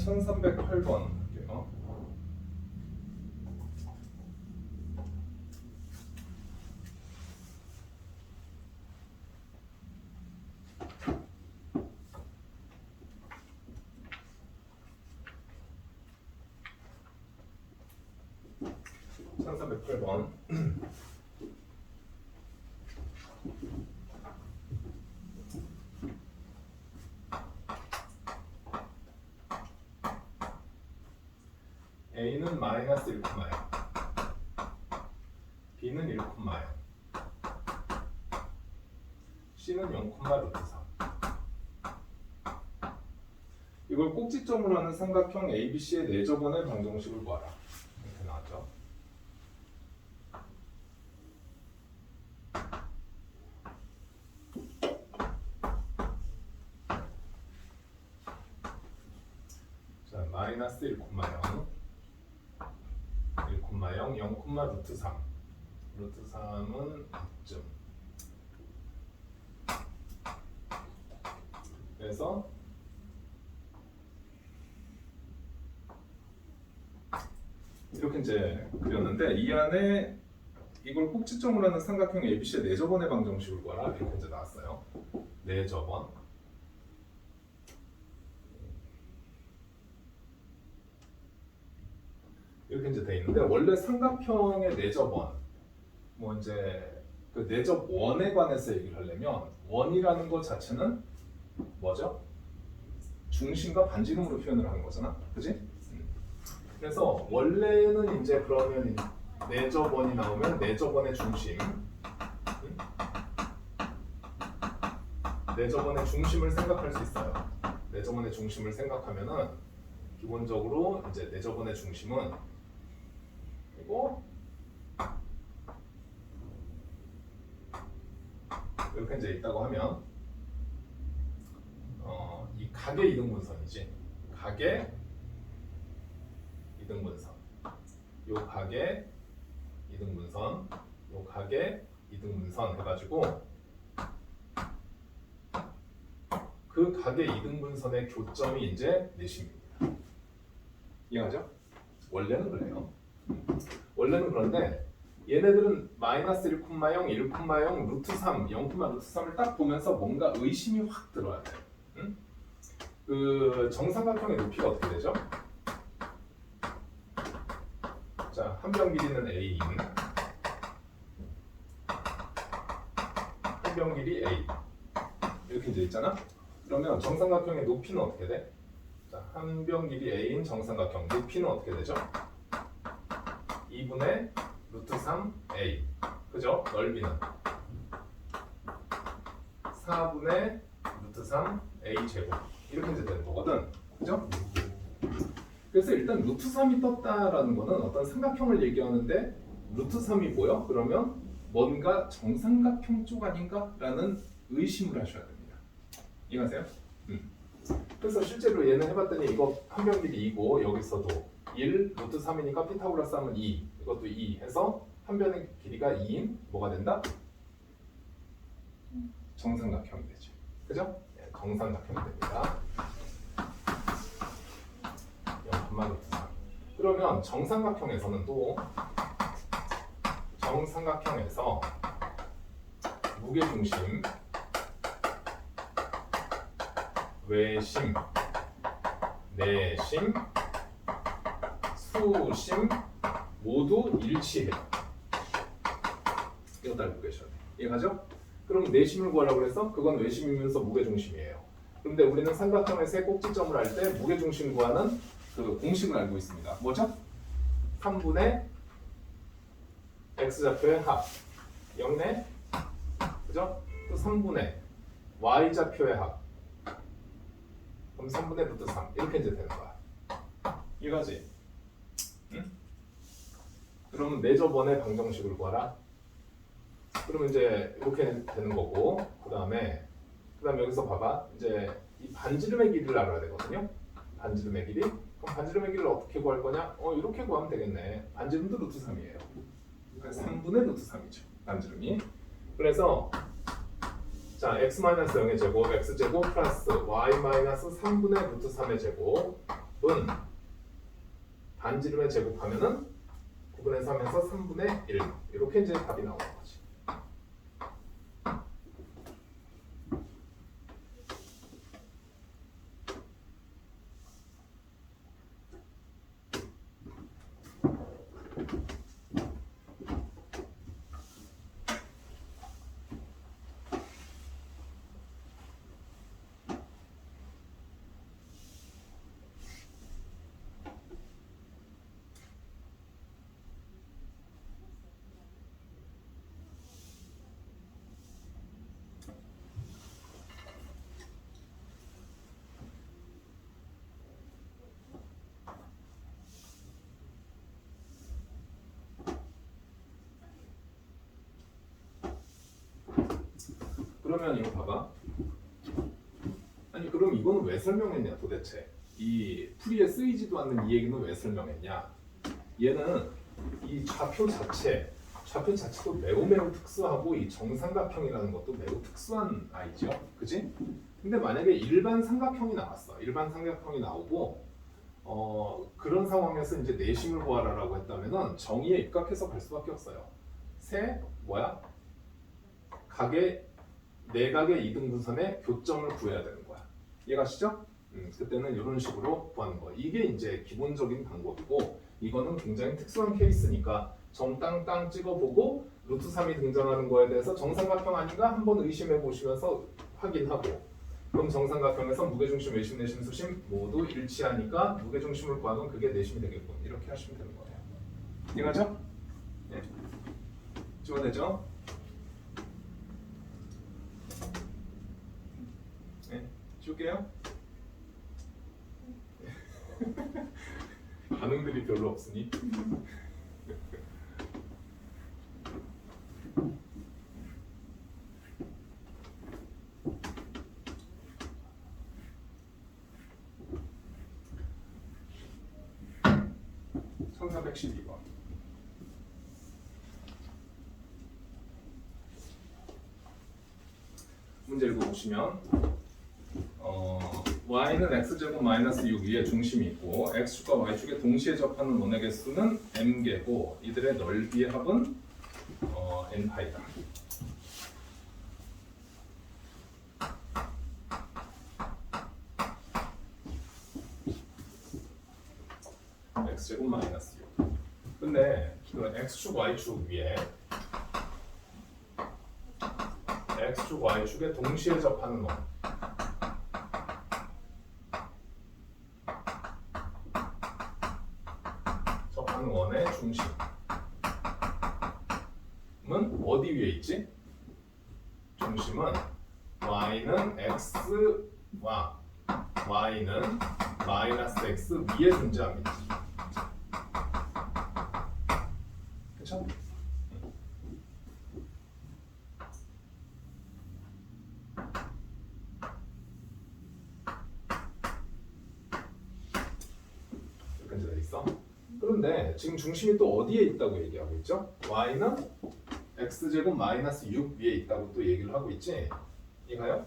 1308번 할게요. A는 마이너스 1,0, B는 1,0, C는 0,√3. 이걸 꼭지점으로 하는 삼각형 ABC의 내저번의 방정식을 구하라. 이렇게 나왔죠. 자, 마이너스 1,0, 1,0, 0,√3. √3은 6점. 그래서 이렇게 이제 그렸는데 이 안에 이걸 꼭지점으로 하는 삼각형 ABC의 내저번의 방정식을 구하라. 이렇게 이제 나왔어요. 내저번. 이렇게 이제 돼 있는데 원래 삼각형의 내저번 뭐 이제 그 내접원에 관해서 얘기를 하려면 원이라는 것 자체는 뭐죠? 중심과 반지름으로 표현을 하는 거잖아, 그지? 그래서 원래는 이제 그러면 내접원이 나오면 내접원의 중심, 내접원의 중심을 생각할 수 있어요. 내접원의 중심을 생각하면은 기본적으로 이제 내접원의 중심은 그리고 이렇게 이제 있다고 하면 이 각의 이등분선이지. 각의 이등분선. 요 각의 이등분선, 요 각의 이등분선 해가지고 그 각의 이등분선의 교점이 이제 내심입니다. 이해하죠? 원래는 그래요. 원래는 그런데 얘네들은 마이너스 1,0, 1,0, √3, 0,√3을 딱 보면서 뭔가 의심이 확 들어야 돼. 응? 그 정삼각형의 높이가 어떻게 되죠? 자, 한 변 길이는 A인, 한 변 길이 A 이렇게 이제 있잖아. 그러면 정삼각형의 높이는 어떻게 돼? 자, 한 변 길이 A인 정삼각형 높이는 어떻게 되죠? 2분의 √3A, 그죠? 넓이는 4분의 √3A 제곱 이렇게 이제 되는 거거든, 그죠? 그래서 일단 √3이 떴다라는 거는 어떤 삼각형을 얘기하는데 √3이 뭐요? 그러면 뭔가 정삼각형 쪽 아닌가라는 의심을 하셔야 됩니다. 이해하세요? 그래서 실제로 얘는 해봤더니 이거 한 변 길이 2고 여기서도 1, √3이니까 피타고라스 하면 2, 이것도 2 해서 한 변의 길이가 2인 뭐가 된다? 정삼각형이 되죠. 그죠? 네, 정삼각형이 됩니다. 0,√3. 그러면 정삼각형에서는 또 정삼각형에서 무게중심, 외심, 내심, 수심 모두 일치해요. 이거 다 알고 계셔야 돼요. 이해가죠? 그럼 내심을 구하라고 그래서 그건 외심이면서 무게중심이에요. 그런데 우리는 삼각형의 세 꼭지점을 할 때 무게중심 구하는 그 공식을 알고 있습니다. 뭐죠? 3분의 x좌표의 합 0네? 그죠? 또 3분의 y좌표의 합 그럼 3분의 √3 이렇게 이제 되는 거야. 이거지? 응? 그러면 내저번의 방정식을 구하라. 그러면 이제 이렇게 되는 거고 그 다음에 여기서 봐봐. 이제 이 반지름의 길이를 알아야 되거든요. 반지름의 길이. 그럼 반지름의 길이를 어떻게 구할 거냐? 이렇게 구하면 되겠네. 반지름도 √3이에요. 그러니까 3분의 √3이죠. 반지름이. 그래서 자, x-0의 제곱, x제곱 플러스 y-3분의 √3의 제곱 반지름에 제곱하면은 9분의 3에서 3분의 1 이렇게 이제 답이 나오는 거지. 그러면 이거 봐봐. 아니 그럼 이거는 왜 설명했냐 도대체? 이 풀이에 쓰이지도 않는 이 얘기는 왜 설명했냐? 얘는 이 좌표 자체도 매우 특수하고 이 정삼각형이라는 것도 매우 특수한 아이죠, 그지? 근데 만약에 일반 삼각형이 나왔어. 일반 삼각형이 나오고 그런 상황에서 이제 내심을 구하라라고 했다면은 정의에 입각해서 갈 수밖에 없어요. 내각의 이등분선의 교점을 구해야 되는 거야. 이해가시죠? 그때는 이런 식으로 구하는 거야. 이게 이제 기본적인 방법이고 이거는 굉장히 특수한 케이스니까 점 땅땅 찍어보고 루트 3이 등장하는 거에 대해서 정삼각형 아닌가 한번 의심해 보시면서 확인하고 그럼 정삼각형에서 무게중심, 외심, 내심, 수심 모두 일치하니까 무게중심을 구하면 그게 내심이 되겠군. 이렇게 하시면 되는 거예요. 이해가죠? 네. 지워되죠? 네. 지울게요. 반응들이 별로 없으니. (1412번) 문제 읽어보시면 y는 x제곱 마이너스 6 위에 중심이 있고 x축과 y축에 동시에 접하는 원의 개수는 m개고 이들의 넓이의 합은 n파이다. x제곱 마이너스 6. 근데 그 x축 y축 위에 x축 y축에 동시에 접하는 원 원의 중심은 어디 위에 있지? 중심은 y는 x와 y는 마이너스 x 위에 존재합니다. 그렇죠? 이렇게 돼 있어. 그런데 지금 중심이 또 어디에 있다고 얘기하고 있죠? y는 x제곱 마이너스 6 위에 있다고 또 얘기를 하고 있지? 이가요?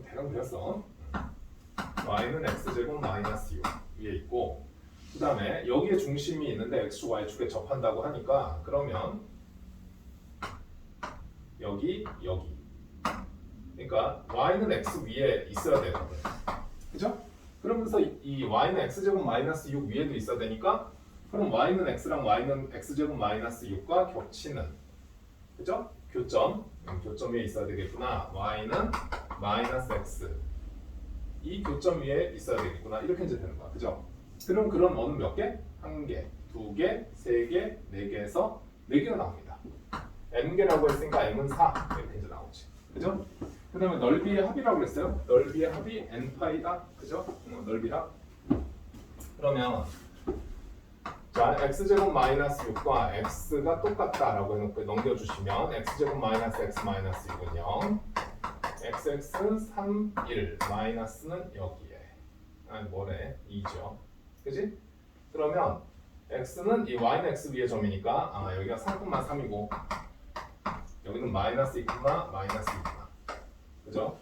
대강 그렸어. y는 x제곱 마이너스 6 위에 있고 그 다음에 여기에 중심이 있는데 x축, y축에 접한다고 하니까 그러면 여기 그러니까 y는 x 위에 있어야 되는 거예요. 그죠? 그러면서 이 y는 x제곱 마이너스 6 위에도 있어야 되니까 그럼 y는 x랑 y는 x제곱 마이너스 6과 겹치는 그죠? 교점 위에 있어야 되겠구나. y는 마이너스 x 이 교점 위에 있어야 되겠구나. 이렇게 이제 되는 거야. 그죠? 그럼 그런 원은 몇 개? 1개, 2개, 3개, 4개에서 4개가 나옵니다. n개라고 했으니까 m은 4 이렇게 이제 나오지. 그죠? 그 다음에 넓이의 합이라고 그랬어요. 넓이의 합이 n파이다. 그죠? 넓이 합. 그러면 자 x제곱 마이너스 6과 x가 똑같다라고 해놓고 넘겨주시면 x제곱 마이너스 x 마이너스 6은 0 xx 3, 1 마이너스는 여기에 뭐래? 2죠. 그지? 그러면 x는 이 y는 x 위의 점이니까 여기가 3,3이고 여기는 마이너스 있구나 마이너스 있구나. 그죠?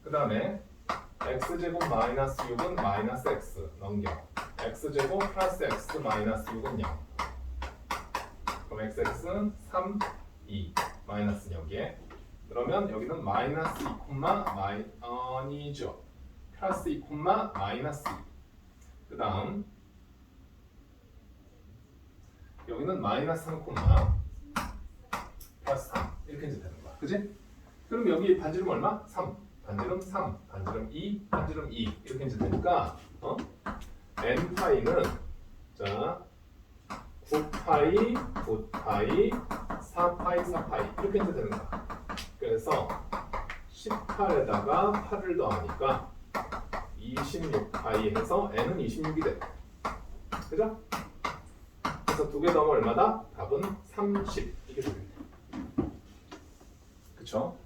그 다음에 x제곱 마이너스 6은 마이너스 x 넘겨. x제곱 플러스 x 마이너스 6은 0. 그럼 xx는 3, 2 마이너스는 여기에. 그러면 여기는 마이너스 2 아니죠. 플러스 2 마이너스 2. 그 다음 여기는 마이너스 3 플러스 3 이렇게 이제 되는 거야. 그지? 그럼 여기 반지름 얼마? 3. 반지름 3, 반지름 2, 반지름 2 이렇게 이제 되니까 n파이는 자 9파이, 9파이, 4파이, 4파이 이렇게 이제 되는 거야. 그래서 18에다가 8을 더하니까 26파이 해서 n은 26이 돼. 그죠? 그래서 두 개 더하면 얼마다? 답은 30 이게 되겠네. 그쵸?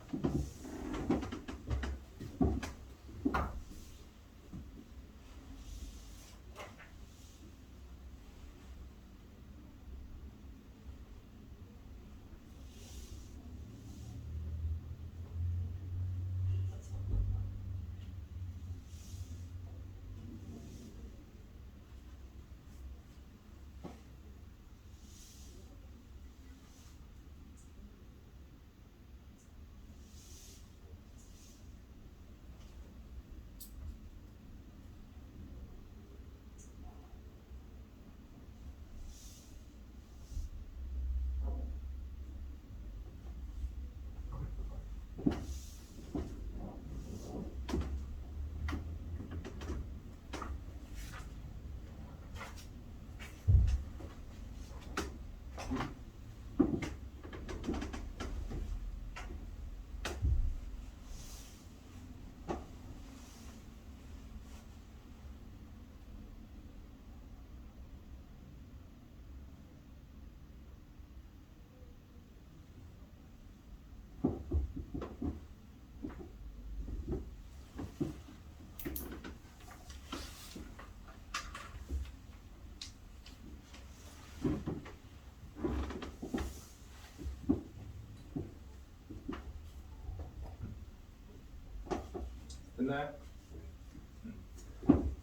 됐나요?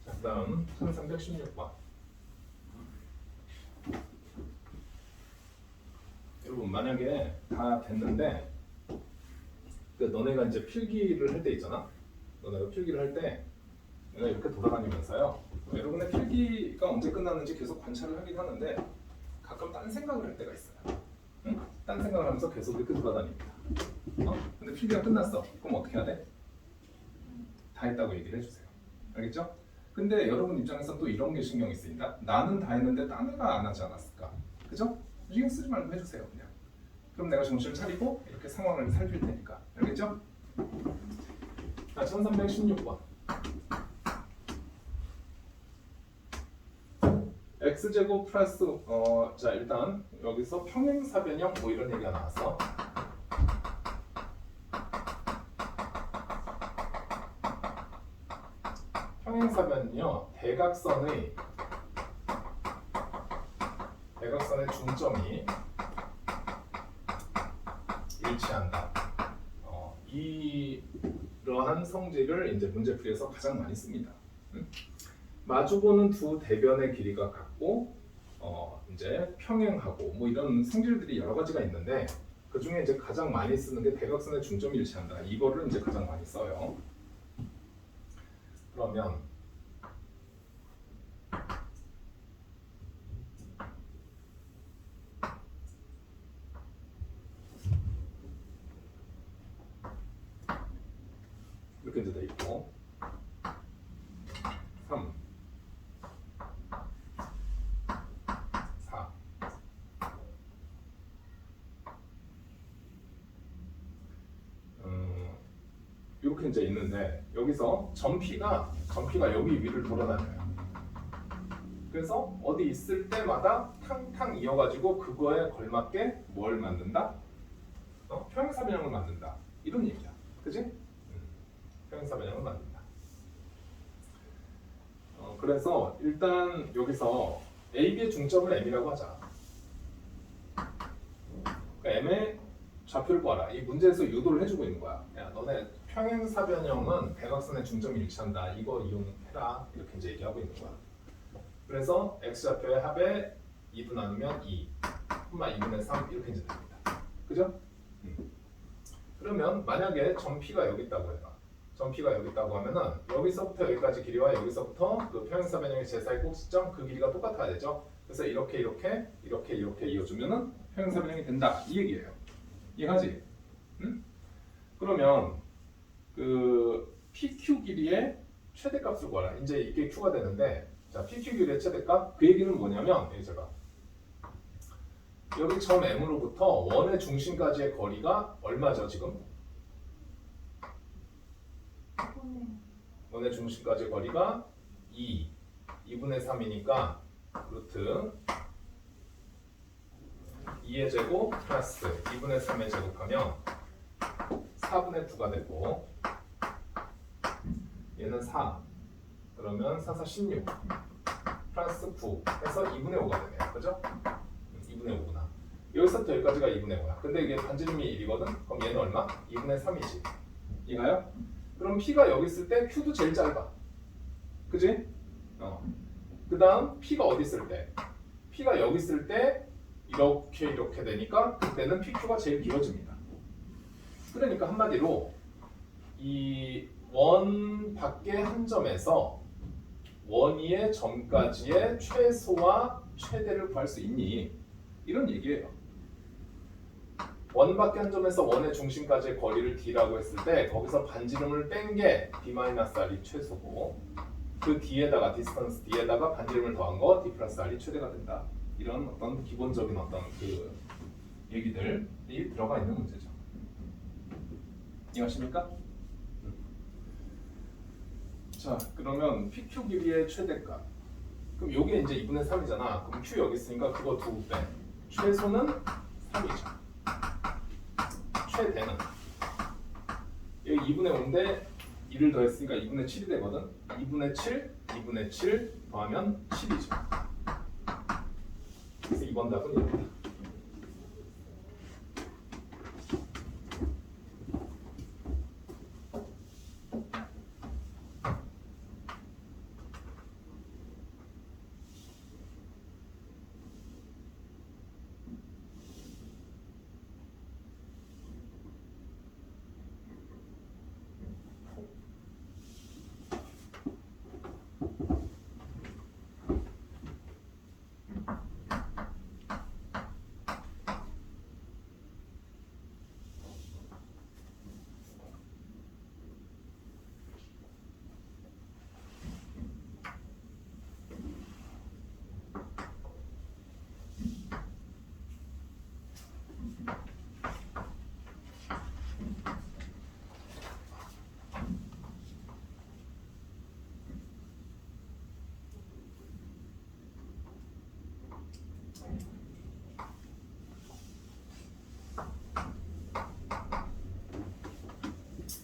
자, 그 다음 1316번. 여러분 만약에 다 됐는데 너네가 이제 필기를 할 때 있잖아. 너네가 필기를 할 때 내가 이렇게 돌아다니면서요. 여러분의 필기가 언제 끝나는지 계속 관찰을 하긴 하는데 가끔 딴 생각을 할 때가 있어요. 응? 딴 생각을 하면서 계속 이렇게 돌아다닙니다. 근데 필기가 끝났어. 그럼 어떻게 해야 돼? 다 했다고 얘기를 해주세요. 알겠죠? 근데 여러분 입장에서 또 이런 게 신경이 쓰인다. 나는 다 했는데 딴 애가 안 하지 않았을까? 그죠? 신경 쓰지 말고 해주세요. 그냥. 그럼 내가 정신을 차리고 이렇게 상황을 살필 테니까. 알겠죠? 자, 1316번. x제곱 플러스 자 일단 여기서 평행사변형 뭐 이런 얘기가 나왔어. 평행사변은요 대각선의 중점이 일치한다. 이러한 성질을 이제 문제풀이에서 가장 많이 씁니다. 마주보는 두 대변의 길이가 같고 이제 평행하고 뭐 이런 성질들이 여러 가지가 있는데 그 중에 이제 가장 많이 쓰는 게 대각선의 중점이 일치한다. 이거를 이제 가장 많이 써요. 그러면 이렇게 이제 돼 있고 3 4 이렇게 이제 있는데 여기서 점피가 여기 위를 돌아다녀요. 그래서 어디 있을 때마다 탕탕 이어가지고 그거에 걸맞게 뭘 만든다? 평행사변형을 만든다. 이런 얘기야. 그지? 평행사변형을 만든다. 그래서 일단 여기서 AB의 중점을 M이라고 하자. 그러니까 M의 좌표를 구하라. 이 문제에서 유도를 해주고 있는 거야. 야, 너네 평행사 변형은 대각선의 중점이 일치한다. 이거 이용해라. 이렇게 이제 얘기하고 있는 거야. 그래서 x좌표의 합에 2도 나누면 2, 콤마 2분의 3 이렇게 이제 됩니다. 그죠? 그러면 만약에 점 P가 여기 있다고 해봐. 점 P가 여기 있다고 하면은 여기서부터 여기까지 길이와 여기서부터 그 평행사 변형의 제4의 꼭지점 그 길이가 똑같아야 되죠. 그래서 이렇게 이어주면은 평행사 변형이 된다. 이 얘기예요. 이해가지? 응? 그러면 그 PQ 길이의 최대값을 구하라. 이제 이게 Q가 되는데, 자 PQ 길이의 최대값 그 얘기는 뭐냐면 여기 제가 여기 점 M으로부터 원의 중심까지의 거리가 얼마죠 지금? 원의 중심까지의 거리가 2분의 3이니까 루트 2의 제곱 플러스 2분의 3의 제곱하면 4분의 9가 되고 얘는 4 그러면 4, 4, 16 플러스 9 해서 2분의 5가 되네요. 그죠? 2분의 5구나. 여기서부터 여기까지가 2분의 5야. 근데 이게 반지름이 1이거든? 그럼 얘는 얼마? 2분의 3이지. 이가요? 그럼 P가 여기 있을 때 Q도 제일 짧아. 그지? 그 다음 P가 어디 있을 때? P가 여기 있을 때 이렇게 되니까 그때는 PQ가 제일 길어집니다. 그러니까 한마디로 이 원 밖의 한 점에서 원위의 점까지의 최소와 최대를 구할 수 있니? 이런 얘기예요. 원 밖의 한 점에서 원의 중심까지의 거리를 D라고 했을 때 거기서 반지름을 뺀 게 D-R이 최소고 그 D에다가 디스턴스 D에다가 반지름을 더한 거 D 플러스 R이 최대가 된다. 이런 어떤 기본적인 어떤 그 얘기들이 들어가 있는 문제죠. 이해하십니까? 자, 그러면 PQ 길이의 최대값. 그럼 요게 이제 2분의 3이잖아. 그럼 Q 여기 있으니까 그거 2 빼. 최소는 3이죠. 최대는 여기 2분의 5인데 1을 더했으니까 2분의 7이 되거든. 2분의 7 더하면 7이죠. 그래서 2번 답은 이겁니다.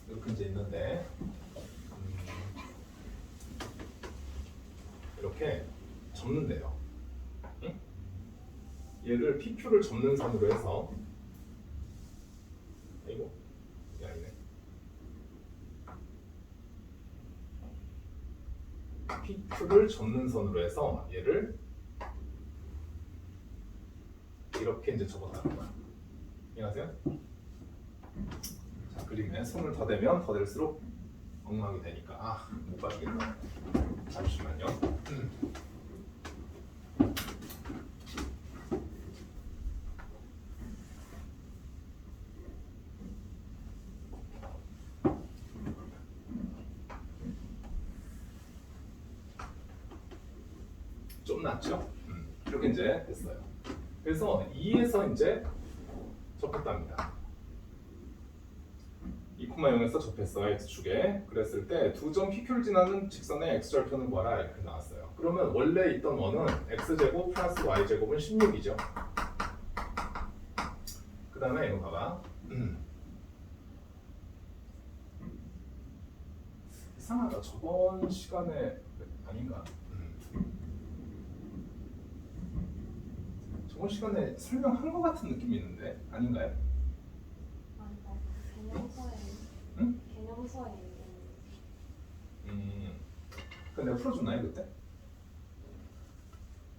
이렇게 이제 있는데 이렇게 접는데요. 응? 얘를 PQ를 접는 선으로 해서 이거 이게 아니네. PQ를 접는 선으로 해서 얘를 이렇게 이제 접어가는 거야. 이해하세요? 자, 그림에 손을 더 대면 더 될수록 엉망이 되니까 못 봐주겠다. 잠시만요. 좀 낫죠? 이렇게 이제 됐어요. 그래서 2에서 이제 접했답니다. 2,0에서 접했어 x축에. 그랬을 때 두 점 PQ를 지나는 직선의 x절편을 구하라 이렇게 나왔어요. 그러면 원래 있던 원은 x제곱 플러스 y제곱은 16이죠. 그 다음에 이거 봐봐. 이상하다. 저번 시간에 아닌가? 저번 시간에 설명한 것 같은 느낌이 있는데 아닌가요? 개념서에 응? 개념서 그거 내가 풀어줬나요 그때?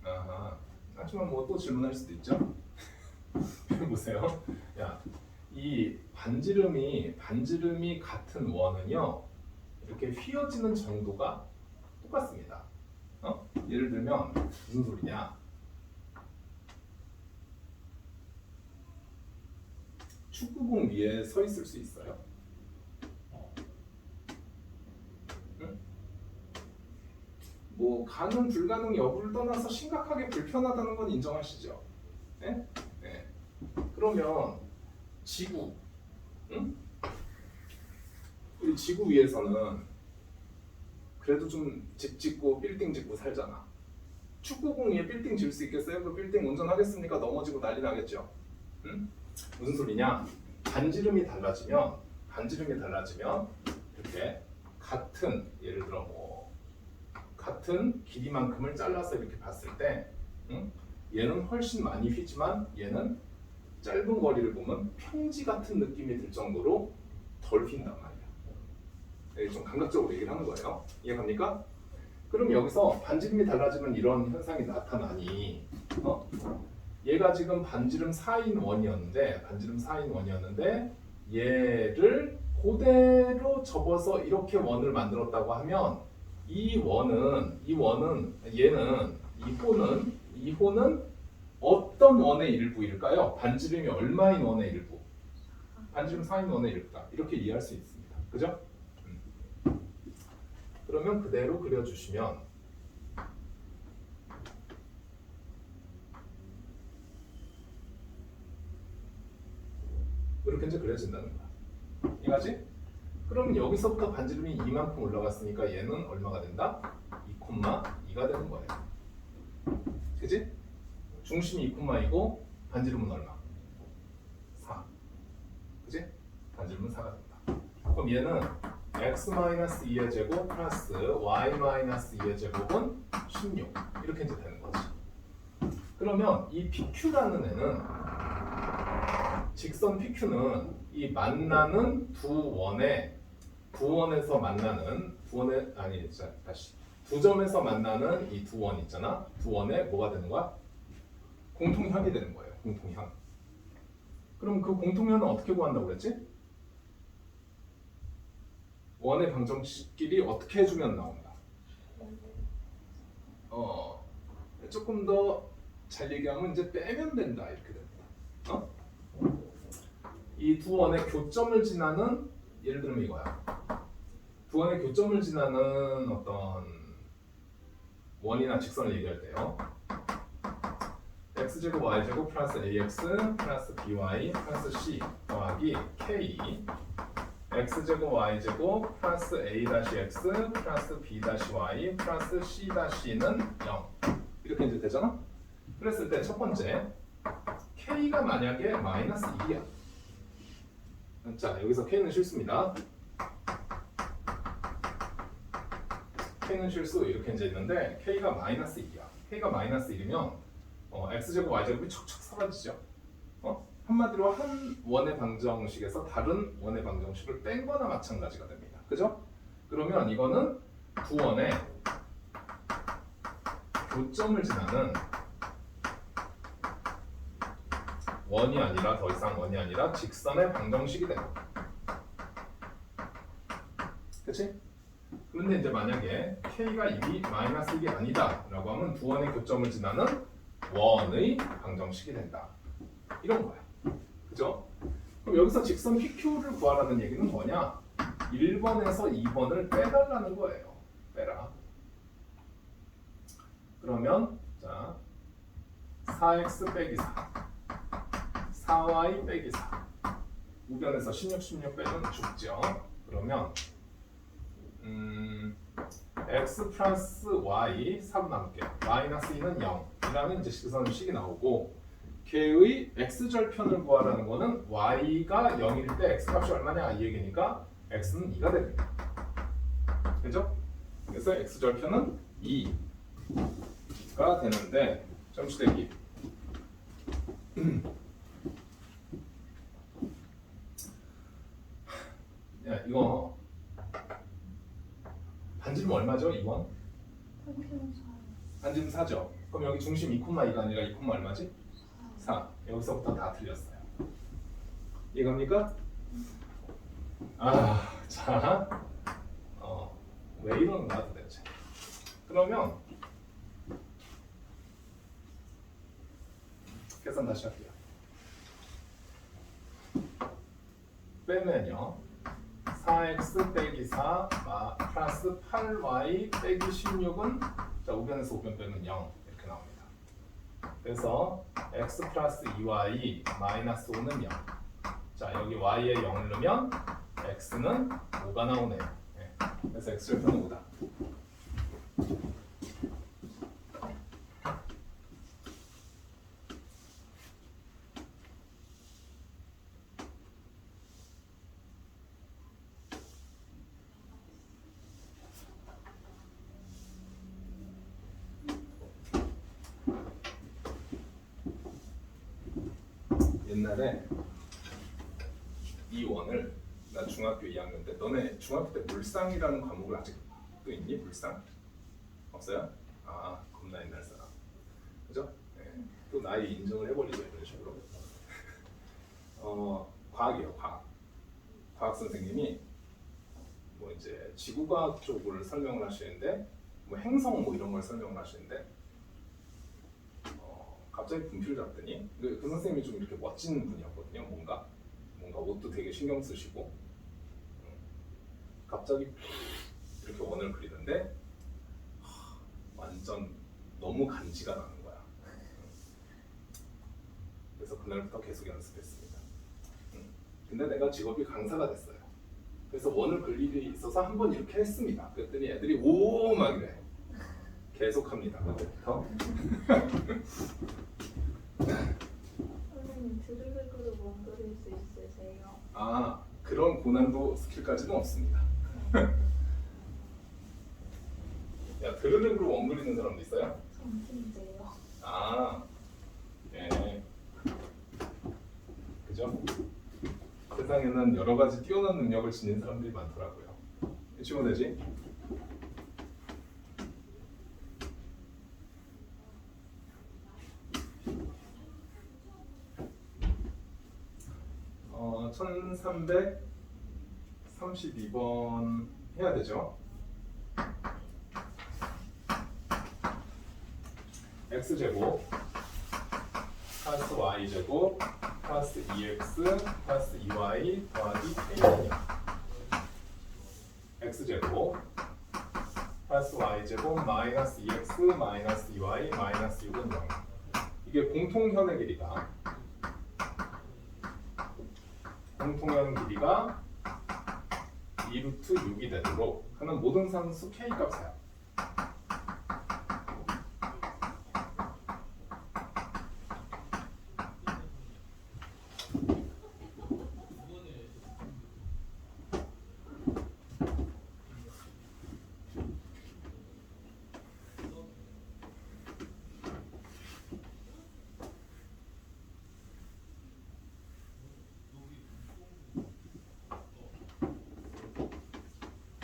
아하. 하지만 뭐 또 질문할 수도 있죠. 보세요. 야, 이 반지름이 같은 원은요 이렇게 휘어지는 정도가 똑같습니다. 예를 들면 무슨 소리냐? 축구공 위에 서 있을 수 있어요? 응? 뭐 가능 불가능 여부를 떠나서 심각하게 불편하다는 건 인정하시죠? 네? 네. 그러면 지구, 응? 우리 지구 위에서는 그래도 좀 집 짓고 빌딩 짓고 살잖아. 축구공 위에 빌딩 지을 수 있겠어요? 그 빌딩 운전하겠습니까? 넘어지고 난리 나겠죠. 응? 무슨 소리냐? 반지름이 달라지면 이렇게 같은 예를 들어 뭐 같은 길이만큼을 잘라서 이렇게 봤을 때, 응? 얘는 훨씬 많이 휘지만 얘는 짧은 거리를 보면 평지 같은 느낌이 들 정도로 덜 휜단 말이야. 좀 감각적으로 얘기를 하는 거예요. 이해갑니까? 그럼 여기서 반지름이 달라지면 이런 현상이 나타나니, 얘가 지금 반지름 4인 원이었는데 얘를 그대로 접어서 이렇게 원을 만들었다고 하면 이 호는 어떤 원의 일부일까요? 반지름이 얼마인 원의 일부? 반지름 4인 원의 일부다. 이렇게 이해할 수 있습니다. 그죠? 그러면 그대로 그려주시면 이렇게 이제 그려진다는 거야. 이해가지? 그러면 여기서부터 반지름이 이만큼 올라갔으니까 얘는 얼마가 된다? 2,2가 되는 거예요. 그지? 중심이 2,2고 반지름은 얼마? 4. 그지? 반지름은 4가 된다. 그럼 얘는 x-2의 제곱 플러스 y-2의 제곱은 16 이렇게 이제 되는 거지. 그러면 이 PQ라는 애는 직선 PQ는 이 만나는 두 원에서 만나는 두 점에서 만나는 이 두 원 있잖아. 두 원에 뭐가 되는 거야? 공통형이 되는 거예요. 공통형. 그럼 그 공통형은 어떻게 구한다고 그랬지? 원의 방정식끼리 어떻게 해주면 나온다. 조금 더 잘 얘기하면 이제 빼면 된다 이렇게 됩니다. 이 두 원의 교점을 지나는 예를 들면 이거야. 두 원의 교점을 지나는 어떤 원이나 직선을 얘기할 때요. x제곱 y제곱 플러스 ax 플러스 by 플러스 c 더하기 k x제곱 y제곱 플러스 a-x 플러스 b-y 플러스 c-는 0 이렇게 이제 되잖아? 그랬을 때 첫 번째 k가 만약에 마이너스 1이야. 자 여기서 k는 실수입니다. k는 실수 이렇게 이제 있는데 k가 마이너스 1이야. k가 마이너스 1이면 x제곱 y제곱이 척척 사라지죠. 한마디로 한 원의 방정식에서 다른 원의 방정식을 뺀 거나 마찬가지가 됩니다. 그죠? 그러면 이거는 두 원의 교점을 지나는 더 이상 원이 아니라 직선의 방정식이 돼요. 그치? 그런데 이제 만약에 k가 1이 마이너스 1이 아니다 라고 하면 두 원의 교점을 지나는 원의 방정식이 된다. 이런 거야. 그죠? 그럼 여기서 직선 PQ를 구하라는 얘기는 뭐냐? 1번에서 2번을 빼달라는 거예요. 빼라. 그러면 자 4x 빼기 4 4y 빼기 4 우변에서 16 빼면 죽죠. 그러면 x 플러스 y 4로 남을게요. 마이너스 2는 0 이라는 이제 직선식이 나오고 걔의 x절편을 구하라는 거는 y가 0일 때 x값이 얼마냐 이 얘기니까 x는 2가 됩니다. 그죠? 그래서 x절편은 2가 되는데 점수대기 야 이거 반지름 얼마죠? 2원? 반지름 4죠. 그럼 여기 중심 2,2가 아니라 2, 얼마지? 4. 여기서부터 다 틀렸어요. 이해갑니까? 자, 왜 이러는 거야 도대체? 그러면 계산 다시 할게요. 빼면요, 4x 빼기 4 플러스 8y 빼기 16은 자, 우변에서 우변 빼면 0 이렇게 나옵니다. 그래서 x 플러스 2y 마이너스 5는 0. 자, 여기 y에 0을 넣으면 x는 5가 나오네요. 네. 그래서 x절편은 5다. 옛날에 이 원을 나 중학교 2학년 때 너네 중학교 때 물상이라는 과목을 아직도 있니? 물상? 없어요? 겁나 옛날 사람 그죠? 네. 또 나이 인정을 해버리죠 이런 식으로. 과학이요. 과학 선생님이 뭐 이제 지구과학 쪽을 설명을 하시는데 뭐 행성 뭐 이런 걸 설명을 하시는데 갑자기 분필을 잡더니 그 선생님이 좀 이렇게 멋진 분이었거든요. 뭔가 옷도 되게 신경 쓰시고 갑자기 이렇게 원을 그리는데 완전 너무 간지가 나는 거야. 그래서 그날부터 계속 연습했습니다. 근데 내가 직업이 강사가 됐어요. 그래서 원을 그릴 일이 있어서 한번 이렇게 했습니다. 그랬더니 애들이 오 막 이래. 계속 합니다. 그때부터. 선생님 드르륵으로 원 그릴 수 있으세요? 그런 고난도 스킬까지는 없습니다. 야, 드르륵으로 원 그리는 사람도 있어요? 정신제요. 네. 그죠? 세상에는 여러 가지 뛰어난 능력을 지닌 사람들이 많더라고요. 치면 되지? 어, 1332번 해야 되죠? x제곱 플러스 y제곱 플러스 2x 플러스 2y 더하기 k는요. x제곱 플러스 y제곱 마이너스 2x 마이너스 2y 마이너스 6은 0. 이게 공통현의 길이가 2루트 6이 되도록 하는 모든 상수 k 값이야.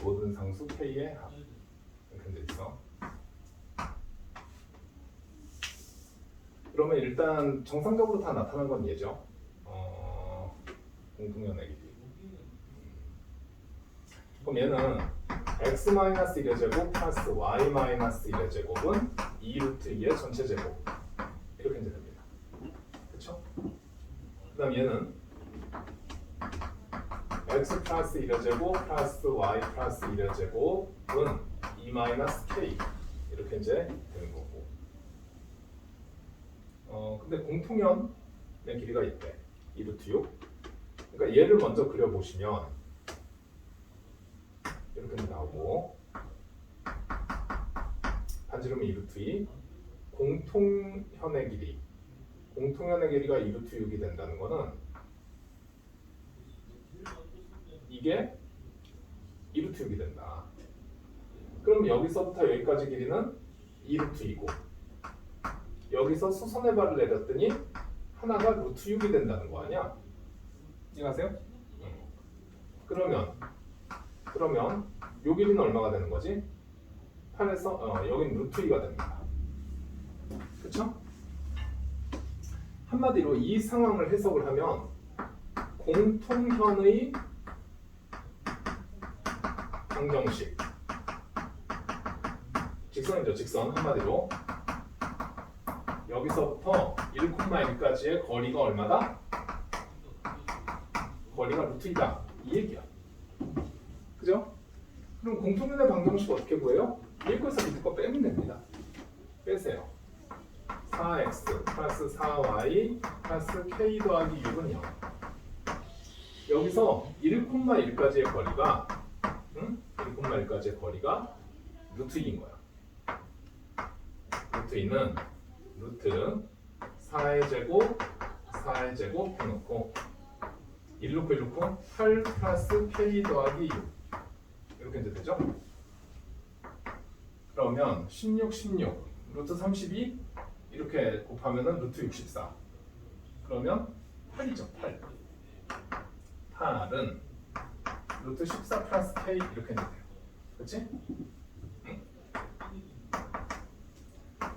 모든 상수 k의 합 이렇게 돼 있어. 그러면 일단 정상적으로 다 나타난 건 얘죠. 공통연의 길이. 그럼 얘는 x-1의 제곱 플러스 y-1의 제곱은 2루트 2의 전체 제곱 이렇게 이제 됩니다. 그렇죠? 그다음 얘는 x 플러스 1의 제곱 플러스 y 플러스 1의 제곱은 2 마이너스 k 이렇게 이제 되는 거고. 근데 공통연의 길이가 있대. 2루트 6. 그러니까 얘를 먼저 그려보시면 이렇게 나오고 반지름은 2루트 2. 공통현의 길이가 2루트 6이 된다는 거는 이게 2루트 6이 된다. 그럼 여기서부터 여기까지 길이는 2루트 2고 여기서 수선의 발을 내렸더니 하나가 루트 6이 된다는 거 아니야? 이해가세요? 그러면 요 길이는 얼마가 되는 거지? 28에서 여기는 루트 2가 됩니다. 그렇죠? 한마디로 이 상황을 해석을 하면 공통현의 방정식 직선이죠. 직선 한마디로 여기서부터 1,1까지의 거리가 얼마다? 거리가 루트 2다 이 얘기야. 그죠? 그럼 공통연의 방정식 어떻게 구해요? 위에 거에서 밑에 거 빼면 됩니다. 빼세요. 4x 플러스 4y 플러스 k 더하기 6은 0. 여기서 1,1까지의 거리가 1,1까지의 거리가 루트 2인 거야. 루트 2는 루트 4의 제곱 4의 제곱 해놓고 1 놓고 1 놓고 8 플러스 k 더하기 6 이렇게 이제 되죠? 그러면 16, 16 루트 32 이렇게 곱하면은 루트 64 그러면 8이죠. 8 8은 루트 14 플러스 k 이렇게 이제 돼요. 그치?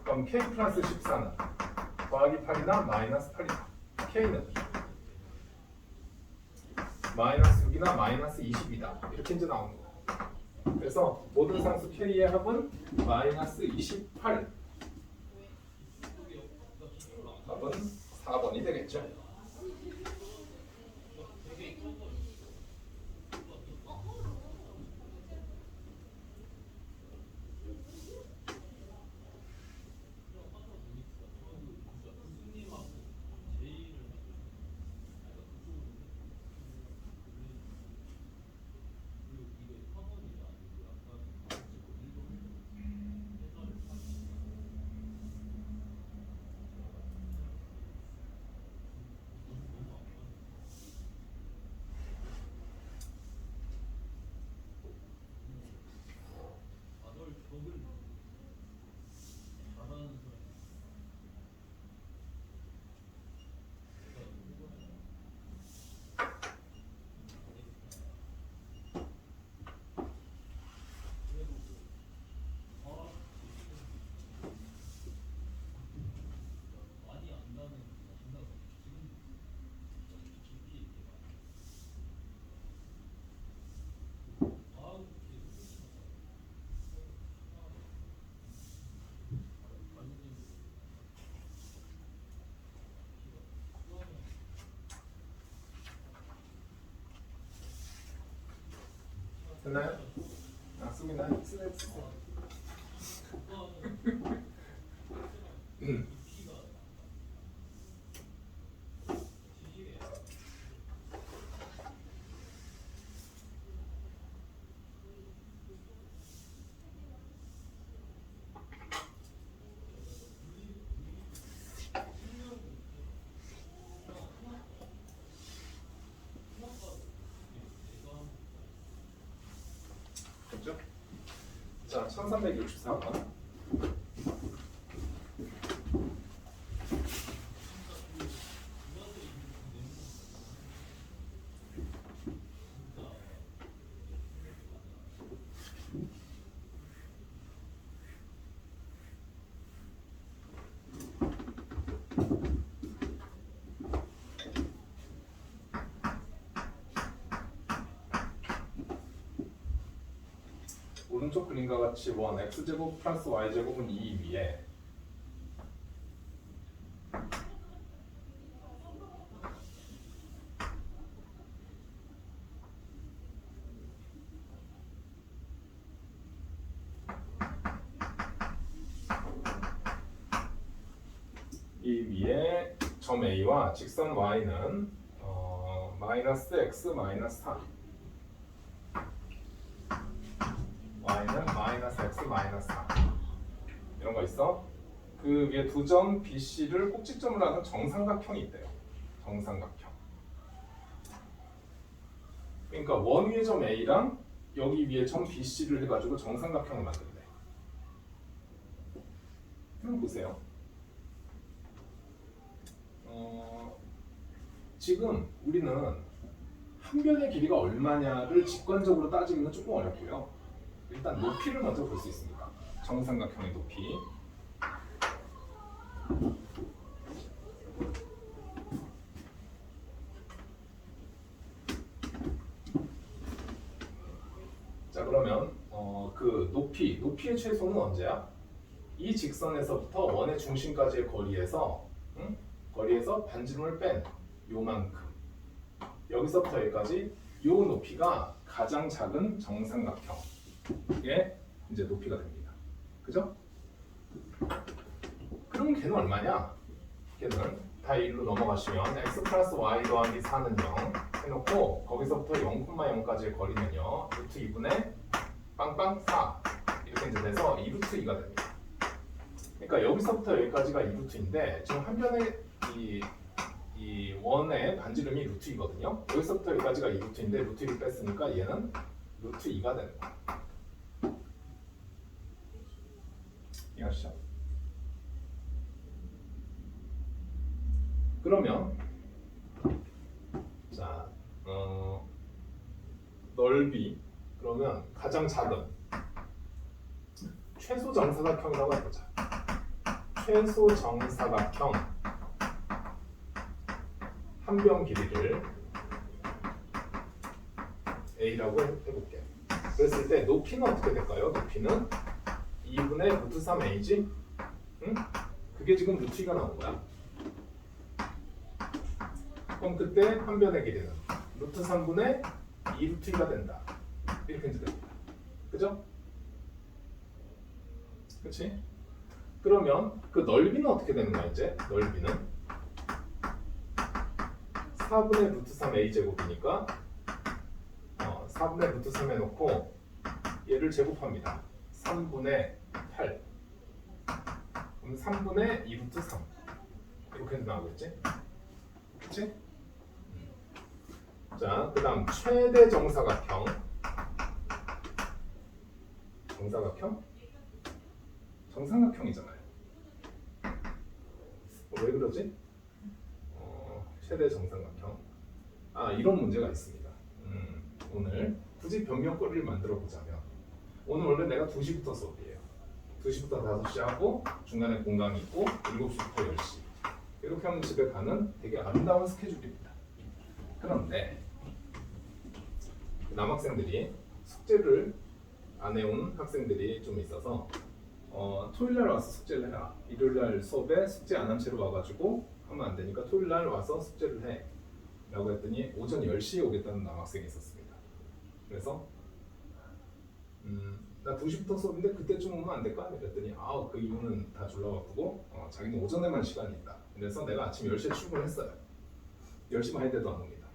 그럼 k 플러스 14는 더하기 8이나 마이너스 8이다. k는 마이너스 6이나 마이너스 20이다. 이렇게 이제 나오는 거야. 그래서 모든 상수 k의 합은 마이너스 28. 답은 4번이 되겠죠. 됐나요? 쓰겠나요? 쓰세요. 됐죠? 자, 1364번. 오른쪽 그림과 같이 원 x제곱 플러스 y제곱은 2 위에 점 A와 직선 Y는 마이너스 X 마이너스 4 Y는 마이너스 X 마이너스 4 이런 거 있어. 그 위에 두 점 BC를 꼭지점으로 하는 정삼각형이 있대요. 정삼각형. 그러니까 원 위의 점 A랑 여기 위에 점 BC를 해가지고 정삼각형을 만든대. 한번 보세요. 지금 우리는 한 변의 길이가 얼마냐를 직관적으로 따지기는 조금 어렵고요. 일단 높이를 먼저 볼 수 있습니다. 정삼각형의 높이. 자, 그러면 그 높이의 최소는 언제야? 이 직선에서부터 원의 중심까지의 거리에서 거리에서 반지름을 뺀 요만큼. 여기서부터 여기까지 요 높이가 가장 작은 정삼각형의 이제 높이가 됩니다. 그죠? 그럼 걔는 얼마냐? 걔는 다 1로 넘어가시면 x 플러스 y 더하기 4는 0 해놓고 거기서부터 0,0까지의 거리는요 루트 2분의 빵빵 4 이렇게 이제 돼서 2루트 2가 됩니다. 그러니까 여기서부터 여기까지가 2루트인데 지금 한 변에 이 원의 반지름이 루트 2거든요. 여기서부터 여기까지가 2루트인데 루트 2를 뺐으니까 얘는 루트 2가 되는 거야. 이해하시죠? 그러면 자 넓이 그러면 가장 작은 최소 정사각형이라고 해보자. 최소 정사각형 한 변 길이를 A라고 해볼게. 그랬을 때 높이는 어떻게 될까요? 높이는 2분의 루트 3A지? 응? 그게 지금 루트 2가 나온 거야. 그럼 그때 한 변의 길이는 루트 3분의 2 루트 2가 된다. 이렇게 이제 됩니다. 그죠? 그치? 그러면 그 넓이는 어떻게 되는 거야 이제? 넓이는 4분의 루트 3 a제곱이니까 4분의 루트 3 해놓고 얘를 제곱합니다. 3분의 8 그럼 3분의 2 루트 3 이렇게 나오겠지? 그치? 자, 그 다음 최대 정사각형 정삼각형이잖아요. 왜 그러지? 최대 정삼각형. 이런 문제가 있습니다. 오늘 굳이 변명거리를 만들어 보자면 오늘 원래 내가 2시부터 수업이에요. 2시부터 5시 하고 중간에 공강이 있고 7시부터 10시 이렇게 하면 집에 가는 되게 아름다운 스케줄입니다. 그런데 남학생들이 숙제를 안 해온 학생들이 좀 있어서 토요일날 와서 숙제를 해라. 일요일날 수업에 숙제 안 한 채로 와가지고 하면 안 되니까 토요일날 와서 숙제를 해 라고 했더니 오전 10시에 오겠다는 남학생이 있었습니다. 그래서 나 2시부터 수업인데 그때쯤 오면 안 될까? 이랬더니 그 이유는 다 졸라 바쁘고 자기는 오전에만 시간이 있다. 그래서 내가 아침 10시에 출근했어요. 10시만 할 때도 안 옵니다.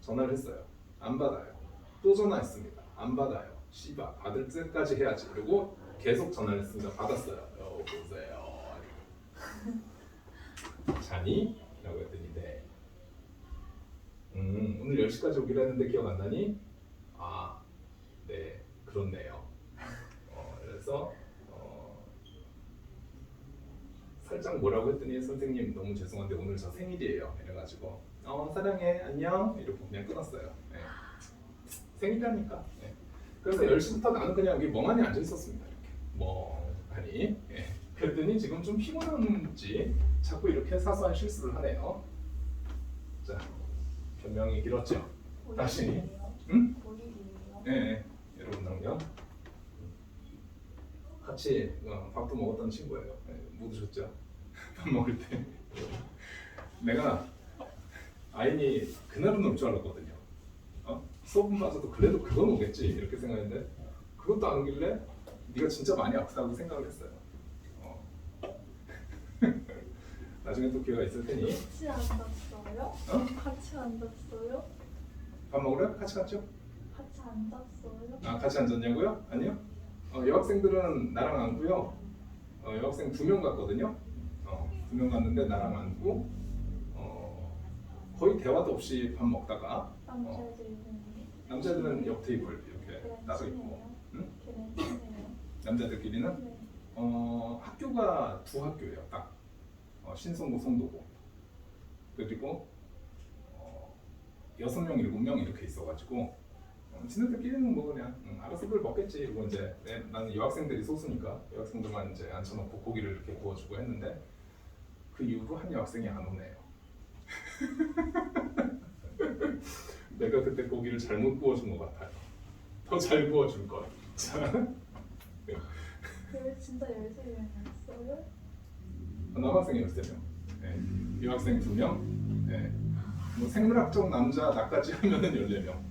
전화를 했어요. 안 받아요. 또 전화했습니다. 안 받아요. 씨발 받을 때까지 해야지. 그리고 계속 전화를 했습니다. 받았어요. 여보세요. 자니? 라고 했더니 네. 오늘 10시까지 오기로 했는데 기억 안 나니? 네. 그렇네요. 그래서 살짝 뭐라고 했더니 선생님 너무 죄송한데 오늘 저 생일이에요. 이래가지고 사랑해 안녕 이러고 그냥 끊었어요. 네. 생일이라니까. 네. 그래서 10시부터 나는 그냥 여기 멍하니 앉아 있었습니다. 이렇게 멍하니. 네. 그랬더니 지금 좀 피곤한지 자꾸 이렇게 사소한 실수를 하네요. 자, 변명이 길었죠. 다시. 응? 본인이에요? 네, 여러분랑요. 같이 밥도 먹었던 친구예요. 네, 못 오셨죠? 밥 먹을 때 내가 아인이 그날은 올 줄 알았거든요. 수업은 맞아도 그래도 그건 오겠지 이렇게 생각했는데 그것도 안 오길래 네가 진짜 많이 아프다고 생각을 했어요. 나중에 또 기회가 있을 테니. 같이 앉았어요? 같이 앉았어요? 밥 먹으러 같이 갔죠? 같이 앉았어요? 같이 앉았냐고요? 아니요. 여학생들은 나랑 앉고요. 여학생 2명 갔거든요. 2명 갔는데 나랑 앉고 거의 대화도 없이 밥 먹다가 남자들은 옆 테이블 이렇게 따로 있고 남자들끼리는 네. 학교가 2학교예요. 딱 신성고, 송도고. 그리고 6명, 7명 이렇게 있어가지고 친구들끼리는 뭐 그냥 알아서들 먹겠지. 그리고 이제 나는 여학생들이 소수니까 여학생들만 이제 앉혀놓고 고기를 이렇게 구워주고 했는데 그 이후로 한 여학생이 안 오네요. 내가 그때 고기를 잘못 구워준 것 같아요. 더 잘 구워줄 걸. 그 진짜 13명이었어요? 남학생이 13명, 네. 여학생 2명, 네. 뭐 생물학적 남자 나까지 하면은 14명.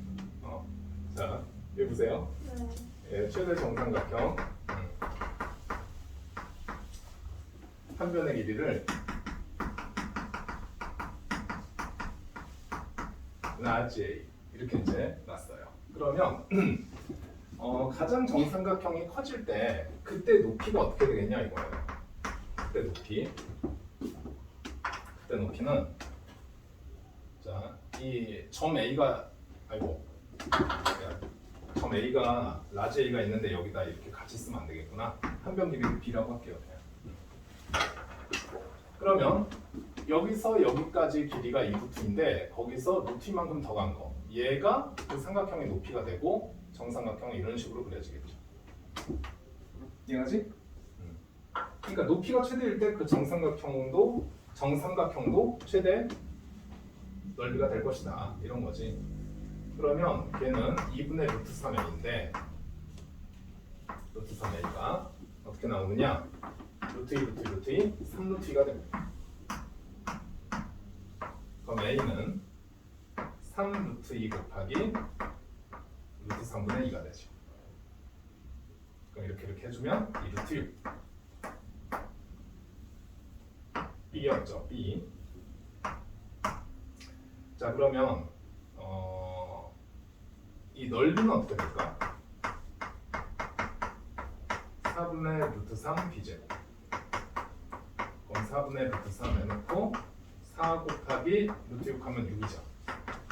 자, 여기 보세요. 네. 예, 최대 정삼각형 한 변의 길이를 라지 이렇게 이제 놨어요. 그러면 가장 정삼각형이 커질 때 그때 높이가 어떻게 되겠냐 이거예요. 그때 높이는 자, 이 점 A가 점 A가 라지 A가 있는데 여기다 이렇게 같이 쓰면 안 되겠구나. 한 변 길이를 B라고 할게요. 그냥. 그러면 여기서 여기까지 길이가 2루트인데 거기서 루트만큼 더 간 거. 얘가 그 삼각형의 높이가 되고 정삼각형은 이런 식으로 그려지겠죠. 이해가지? 그러니까 높이가 최대일 때 그 정삼각형도 최대 넓이가 될 것이다. 이런 거지. 그러면 걔는 2분의 루트 3n인데 루트 3n가 어떻게 나오느냐? 루트 2, 루트 2, 루트 2, 3루트 2가 됩니다. 그럼 a는 3루트 2 곱하기 루트 3분의 2가 되죠. 그럼 이렇게 해주면 2루트 6 B였죠. B. 자 그러면 이 넓이는 어떻게 될까? 4분의 루트 3 B제곱. 그럼 4분의 루트 3 해놓고 4 곱하기 루트 6 하면 6이죠.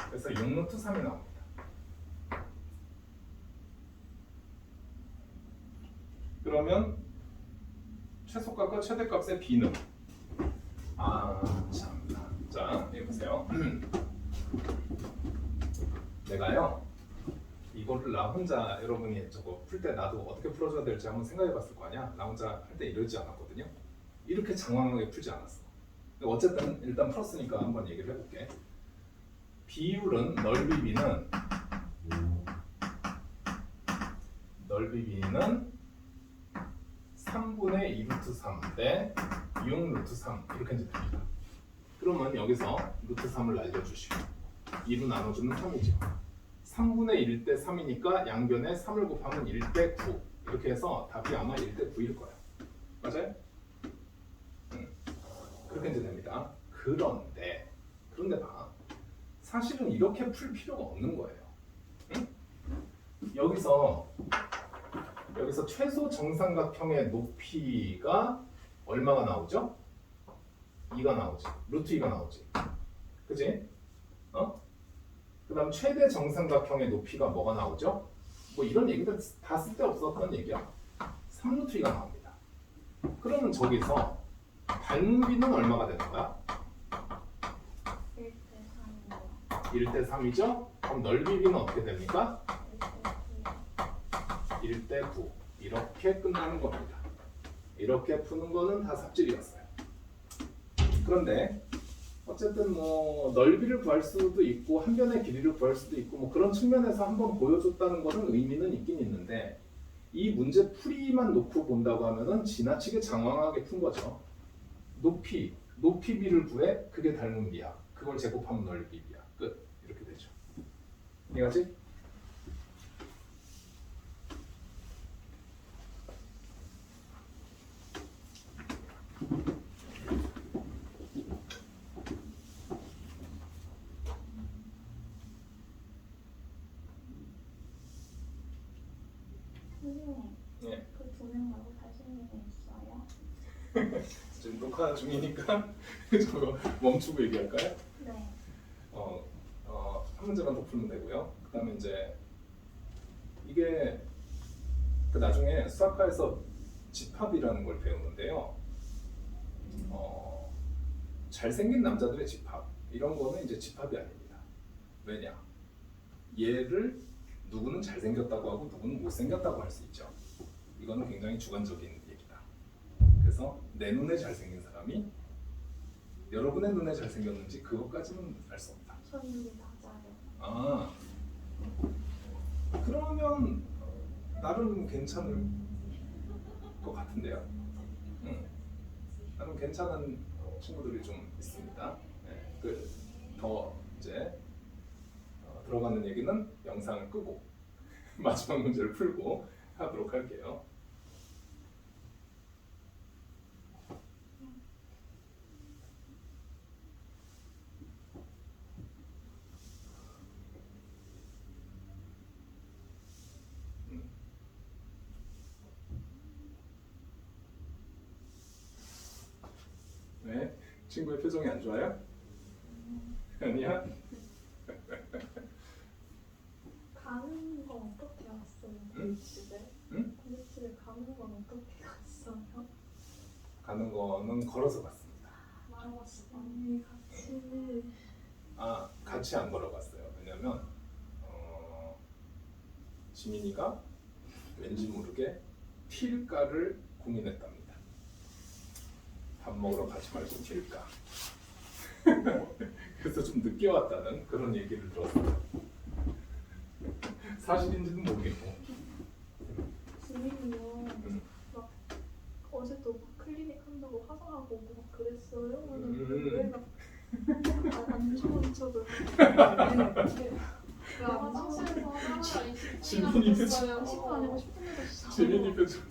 그래서 6루트 3이 나옵니다. 그러면 최소값과 최대값의 B는 참나. 자, 여기 보세요. 내가요 이거를 나 혼자 여러분이 저거 풀 때 나도 어떻게 풀어줘야 될지 한번 생각해봤을 거 아니야. 나 혼자 할 때 이러지 않았거든요. 이렇게 장황하게 풀지 않았어. 근데 어쨌든 일단 풀었으니까 한번 얘기를 해볼게. 비율은 넓이 B는 3분의 2 루트 3 대 6 루트 3 이렇게 이제 됩니다. 그러면 여기서 루트 3을 날려주시고 2로 나눠주면 3이죠. 3분의 1 대 3이니까 양변에 3을 곱하면 1 대 9 이렇게 해서 답이 아마 1 대 9일 거예요. 맞아요? 그렇게 이제 됩니다. 그런데 봐. 사실은 이렇게 풀 필요가 없는 거예요. 응? 여기서 최소 정삼각형의 높이가 얼마가 나오죠? 2가 나오지. 루트 2가 나오지. 그지? 그 다음 최대 정삼각형의 높이가 뭐가 나오죠? 뭐 이런 얘기들 다 쓸데없었던 얘기야. 3루트 2가 나옵니다. 그러면 저기서 닮비는 얼마가 되는 거야? 1대 3이요. 1대 3이죠? 그럼 넓이비는 어떻게 됩니까? 1대 1대 9 이렇게 끝나는 겁니다. 이렇게 푸는 거는 다 삽질이었어요. 그런데 어쨌든 뭐 넓이를 구할 수도 있고 한 변의 길이를 구할 수도 있고 뭐 그런 측면에서 한번 보여줬다는 거는 의미는 있긴 있는데 이 문제 풀이만 놓고 본다고 하면은 지나치게 장황하게 푼 거죠. 높이비를 구해 그게 닮은 비야. 그걸 제곱하면 넓이비야. 끝. 이렇게 되죠. 이해가지? 선생님, 예. 그 2명 말고 다시는 있어요? 지금 녹화 중이니까 저거 멈추고 얘기할까요? 네. 한 문제만 더 풀면 되고요. 그다음에 이제 이게 그 나중에 수학과에서 집합이라는 걸 배우는데요. 잘생긴 남자들의 집합 이런 거는 이제 집합이 아닙니다. 왜냐? 얘를 누구는 잘생겼다고 하고 누구는 못생겼다고 할 수 있죠. 이거는 굉장히 주관적인 얘기다. 그래서 내 눈에 잘생긴 사람이 여러분의 눈에 잘생겼는지 그것까지는 알 수 없다. 전 눈이 낮아요. 아, 그러면 나름 괜찮을 것 같은데요. 나름 괜찮은 친구들이 좀 있습니다. 네, 더 이제 들어가는 얘기는 영상을 끄고 마지막 문제를 풀고 하도록 할게요. 네, 친구의 표정이 안 좋아요? 아니야? 가는 건 어떻게 갔어요? 응? 집에? 응? 집에 가는 건 어떻게 갔어요? 가는 거는 걸어서 갔습니다. 아니 같이 아, 같이 안 걸어갔어요. 왜냐면 지민이가 왠지 모르게 튈까를 고민했답니다. 밥 먹으러 가지 말고 튈까. 그래서 좀 늦게 왔다는 그런 얘기를 들었어요. 사실인지는 모르겠고. 지민이요. 음. 막 어제도 막 클리닉 한다고 화장하고 오고 막 그랬어요. 음. 왜안 좋은 척을 화장실에서 하다가 지민이 20분이나 하고 10분 아니고 10분 내렸어. 지민이 표정.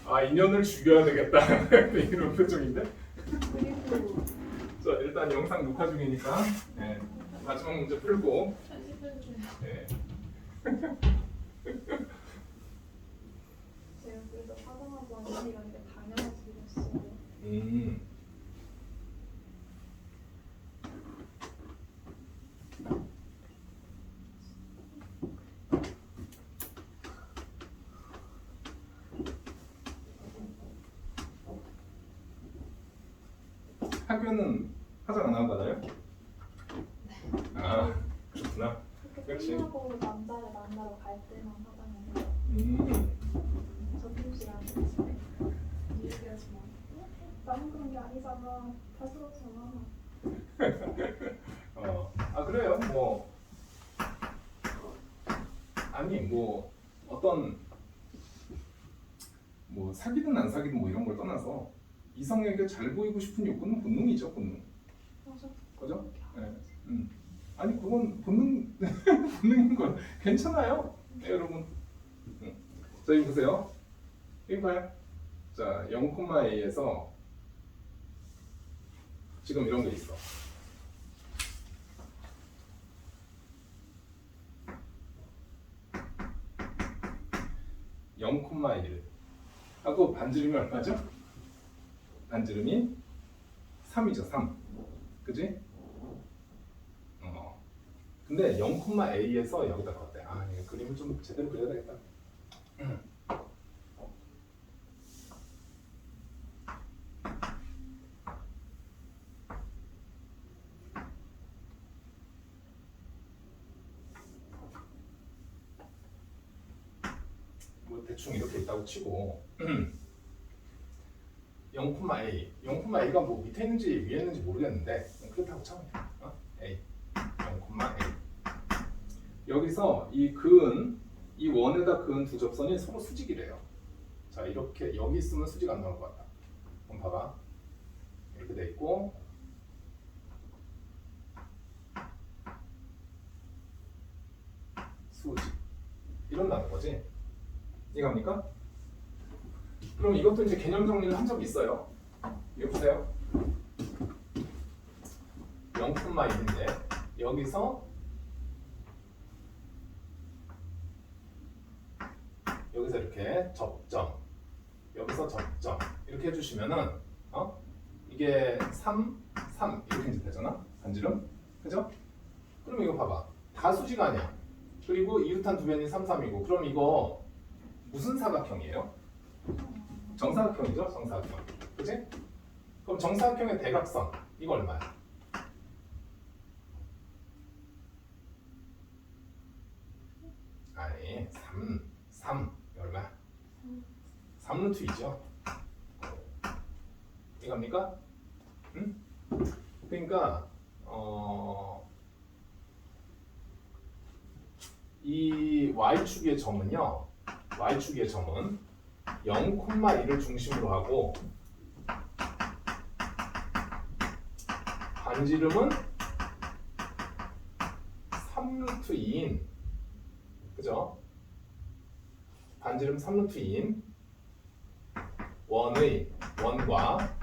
아, 인연을 죽여야 되겠다. 이런 표정인데. 그리고 자, 일단 영상 녹화 중이니까 네, 마지막 문제 풀고. 네. 제가 그래서 화장하고 언니가 이게 당연하지 이랬어요. 학교는 화장 안 하고 가나요? 아, 그렇구나. 그렇게 그치. 끝나고 남자를 만나러 갈 때만 화장해요. 점심시간에 집에. 얘기하지 마. 나는 그런 게 아니잖아. 다 들었잖아. 아, 그래요. 뭐 아니 뭐 어떤 뭐 사귀든 안 사귀든 뭐 이런 걸 떠나서 이성에게 잘 보이고 싶은 욕구는 본능이죠, 본능. 맞아. 그죠? 네. 아니 그건 본능 본능인 건 괜찮아요, 네, 여러분. 자, 이거 보세요. 이거 봐요. 자, 0,a에서 지금 이런 게 있어. (0,1) 하고 반지름이 얼마죠? 반지름이 3이죠, 3. 그지? 근데 0,a에서 여기다 걷대. 아, 이거 그림을 좀 제대로 그려야 되겠다. 뭐 대충 이렇게 있다고 치고 0,a, 0,a가 뭐 밑에 있는지 위에 있는지 모르겠는데 그렇다고 쳐요. a, 0,a. 여기서 이 그은, 이 원에다 그은 두 접선이 서로 수직이래요. 자, 이렇게 여기 있으면 수직 안 나올 것 같다. 그럼 봐봐. 이렇게 돼 있고 수직. 이런다는 거지. 이해갑니까? 그럼 이것도 이제 개념 정리를 한 적이 있어요. 이거 보세요. 0,1인데 여기서 이렇게 접점, 여기서 접점 이렇게 해주시면은 이게 3, 3 이렇게 이제 되잖아, 반지름, 그죠? 그럼 이거 봐봐, 다 수직 아니야. 그리고 이웃한 두 변이 3, 3이고, 그럼 이거 무슨 사각형이에요? 정사각형이죠, 정사각형, 그지? 그럼 정사각형의 대각선 이거 얼마야? 아니 3 얼마? 3루트 2죠. 이겁니까? 응? 그러니까 이 y축의 점은요. y축의 점은 0,1을 중심으로 하고 반지름은 3루트 2인 그죠? 반지름 3루트 2인 원과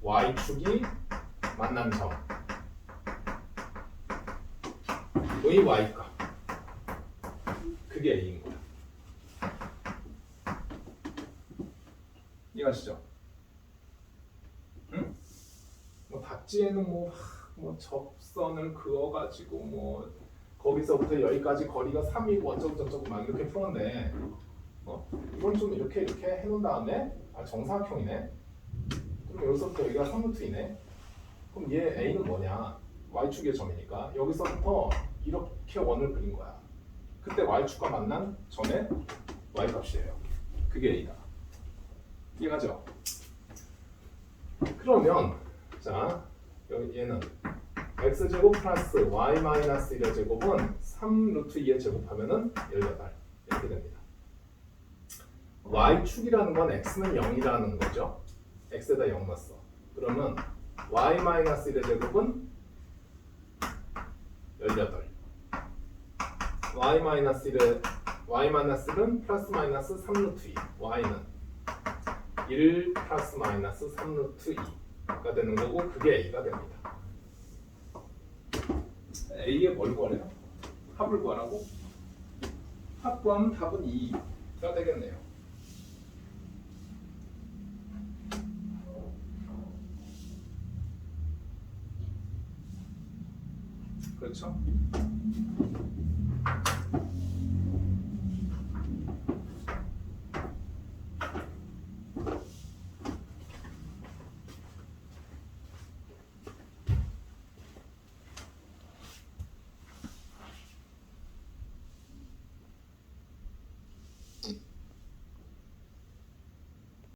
y축이 만난 점의 y값 그게 a인 거야. 이해가시죠? 응? 뭐 답지에는 뭐 접선을 그어가지고 뭐 거기서부터 여기까지 거리가 3이고 어쩌고저쩌고 막 이렇게 풀었네. 이건 좀 이렇게 해놓은 다음에 정사각형이네. 그럼 여기서부터 여기가 3루트이네. 그럼 얘 a는 뭐냐? y축의 점이니까 여기서부터 이렇게 원을 그린 거야. 그때 y축과 만난 점의 y값이에요. 그게 a다. 이해가죠? 그러면 자 여기 얘는 x제곱 플러스 y 마이너스 1의 제곱은 3루트 2의 제곱하면은 18 이렇게 됩니다. y축이라는 건 x는 0이라는 거죠. x에다 0 넣었어. 그러면 y 마이너스 1의 제곱은 18 y 마이너스 1은 플러스 마이너스 3루트 2 y는 1 플러스 마이너스 3루트 2가 되는 거고 그게 a가 됩니다. a에 뭘 구하래요? 합을 구하라고? 합 구하면 답은 2가 되겠네요. 그렇죠?